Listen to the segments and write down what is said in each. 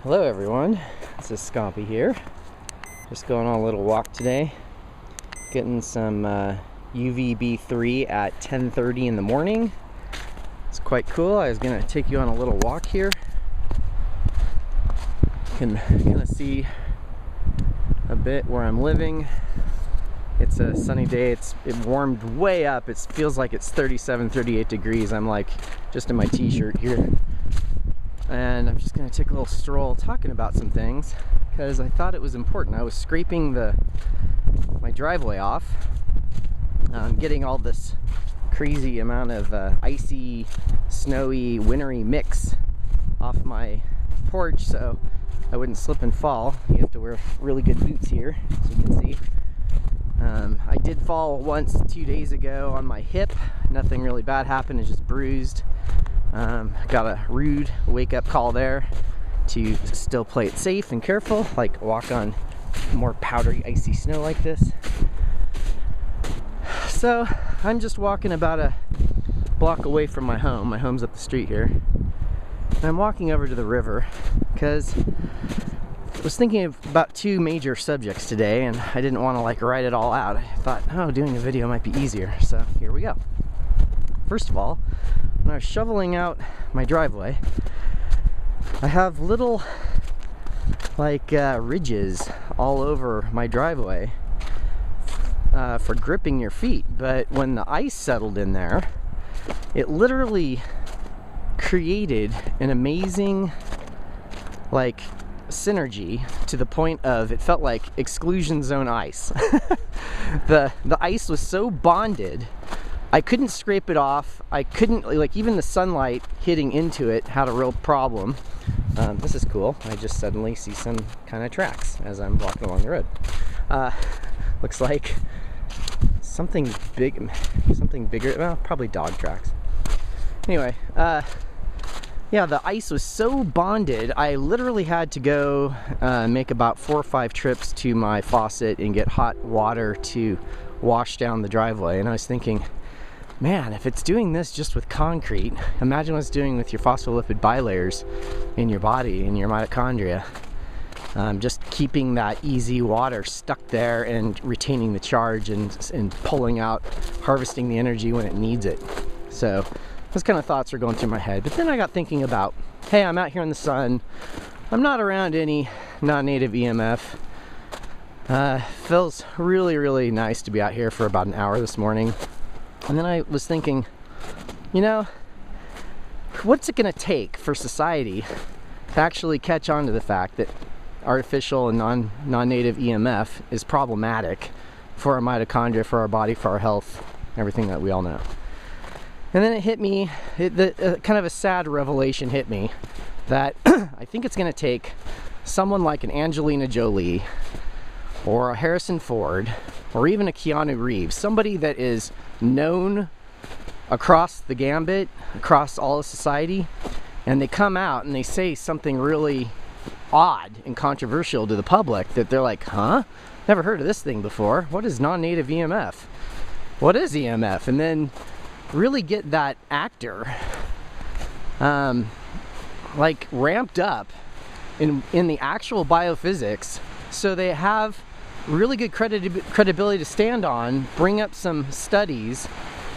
Hello everyone, this is Scompy here. Just going on a little walk today. Getting some UVB3 at 10:30 in the morning. It's quite cool. I was going to take you on a little walk here. You can kind of see a bit where I'm living. It's a sunny day. It warmed way up. It feels like it's 37, 38 degrees. I'm like just in my t-shirt here. And I'm just going to take a little stroll talking about some things because I thought it was important. I was scraping my driveway off. I'm getting all this crazy amount of icy, snowy, wintry mix off my porch so I wouldn't slip and fall. You have to wear really good boots here, as you can see. I did fall once 2 days ago on my hip. Nothing really bad happened, it's just bruised. Got a rude wake-up call there to still play it safe and careful, like walk on more powdery, icy snow like this. So I'm just walking about a block away from my home. My home's up the street here. And I'm walking over to the river because I was thinking about two major subjects today, and I didn't want to like write it all out. I thought, oh, doing a video might be easier. So here we go. First of all, when I was shoveling out my driveway, I have little like ridges all over my driveway for gripping your feet. But when the ice settled in there, it literally created an amazing like synergy to the point of it felt like exclusion zone ice. The ice was so bonded, I couldn't scrape it off. I couldn't, like, even the sunlight hitting into it had a real problem. This is cool. I just suddenly see some kind of tracks as I'm walking along the road. Looks like something big, something bigger, well, probably dog tracks. Anyway, yeah, the ice was so bonded, I literally had to go make about 4 or 5 trips to my faucet and get hot water to wash down the driveway. And I was thinking, man, if it's doing this just with concrete, imagine what it's doing with your phospholipid bilayers in your body, in your mitochondria. Just keeping that easy water stuck there and retaining the charge and pulling out, harvesting the energy when it needs it. So those kind of thoughts are going through my head. But then I got thinking about, hey, I'm out here in the sun. I'm not around any non-native EMF. Feels really, really nice to be out here for about an hour this morning. And then I was thinking, you know, what's it going to take for society to actually catch on to the fact that artificial and non-native EMF is problematic for our mitochondria, for our body, for our health, everything that we all know. And then it hit me, kind of a sad revelation hit me, that I think it's going to take someone like an Angelina Jolie or a Harrison Ford or even a Keanu Reeves, somebody that is known across the gambit, across all of society, and they come out and they say something really odd and controversial to the public that they're like, huh? Never heard of this thing before. What is non-native EMF? What is EMF? And then really get that actor like ramped up in the actual biophysics so they have really good credibility to stand on, bring up some studies,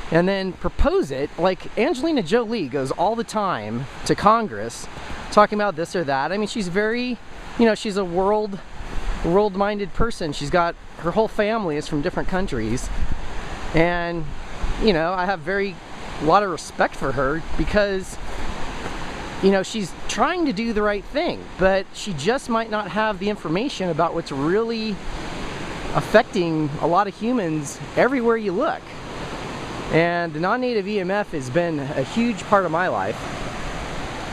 and then propose it. Like Angelina Jolie goes all the time to Congress talking about this or that. I mean, she's very, you know, she's a world-minded person. She's got, her whole family is from different countries. And, you know, I have a lot of respect for her because, you know, she's trying to do the right thing, but she just might not have the information about what's really affecting a lot of humans everywhere you look. And the non-native EMF has been a huge part of my life,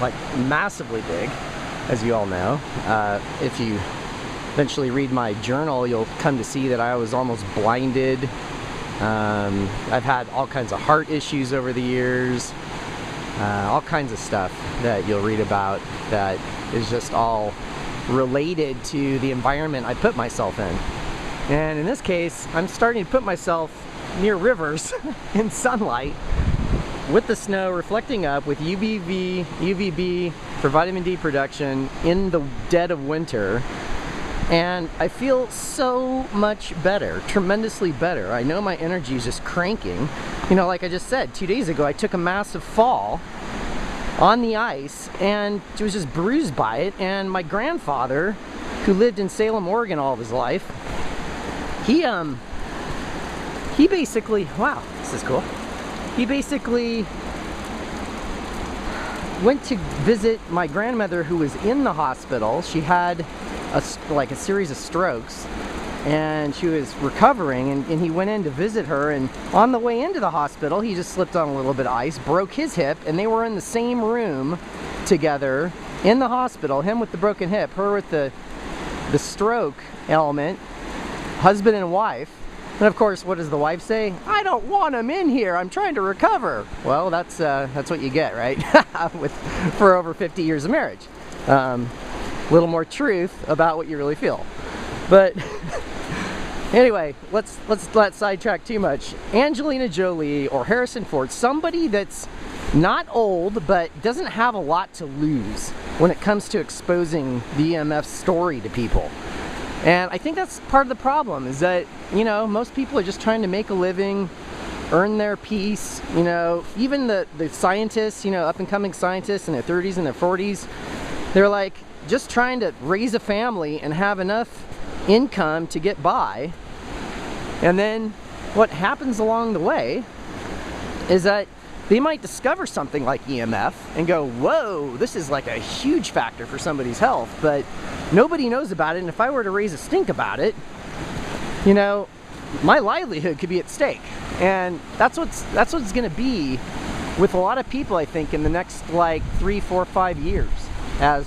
like massively big, as you all know. If you eventually read my journal, you'll come to see that I was almost blinded. I've had all kinds of heart issues over the years, all kinds of stuff that you'll read about that is just all related to the environment I put myself in. And in this case, I'm starting to put myself near rivers in sunlight with the snow reflecting up with UVB for vitamin D production in the dead of winter, and I feel so much better, tremendously better. I know my energy is just cranking. You know, like I just said, 2 days ago I took a massive fall on the ice and was just bruised by it, and my grandfather, who lived in Salem, Oregon all of his life, he basically, wow, this is cool. He basically went to visit my grandmother who was in the hospital. She had like a series of strokes and she was recovering, and he went in to visit her, and on the way into the hospital he just slipped on a little bit of ice, broke his hip, and they were in the same room together in the hospital, him with the broken hip, her with the stroke ailment, husband and wife. And of course, what does the wife say? I don't want him in here, I'm trying to recover. Well, that's what you get, right? For over 50 years of marriage. A little more truth about what you really feel. But anyway, let's not sidetrack too much. Angelina Jolie or Harrison Ford, somebody that's not old but doesn't have a lot to lose when it comes to exposing the EMF story to people. And I think that's part of the problem, is that, you know, most people are just trying to make a living, earn their peace. You know, even the scientists, you know, up and coming scientists in their 30s and their 40s, they're like just trying to raise a family and have enough income to get by. And then what happens along the way is that they might discover something like EMF and go, whoa, this is like a huge factor for somebody's health, but nobody knows about it, and if I were to raise a stink about it, you know, my livelihood could be at stake. And that's what's going to be with a lot of people, I think, in the next like 3, 4, 5 years, as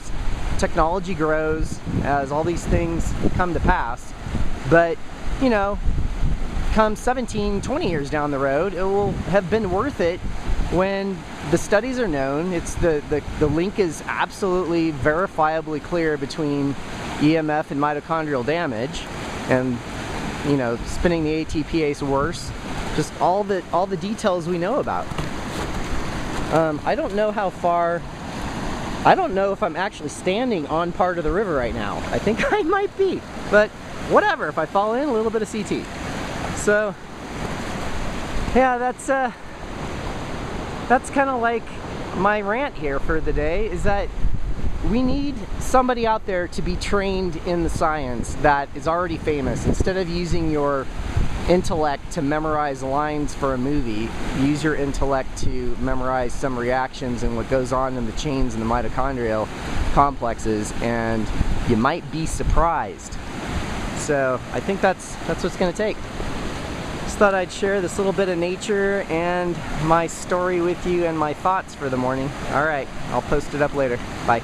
technology grows, as all these things come to pass. But, you know, come 17, 20 years down the road, it will have been worth it when the studies are known. It's the link is absolutely verifiably clear between EMF and mitochondrial damage, and, you know, spinning the ATPase worse, just all the details we know about. I don't know how far, I don't know if I'm actually standing on part of the river right now. I think I might be, but whatever, if I fall in, a little bit of CT. So yeah, that's kind of like my rant here for the day, is that we need somebody out there to be trained in the science that is already famous. Instead of using your intellect to memorize lines for a movie, use your intellect to memorize some reactions and what goes on in the chains and the mitochondrial complexes, and you might be surprised. So I think that's what's going to take. Just thought I'd share this little bit of nature and my story with you and my thoughts for the morning. All right, I'll post it up later. Bye.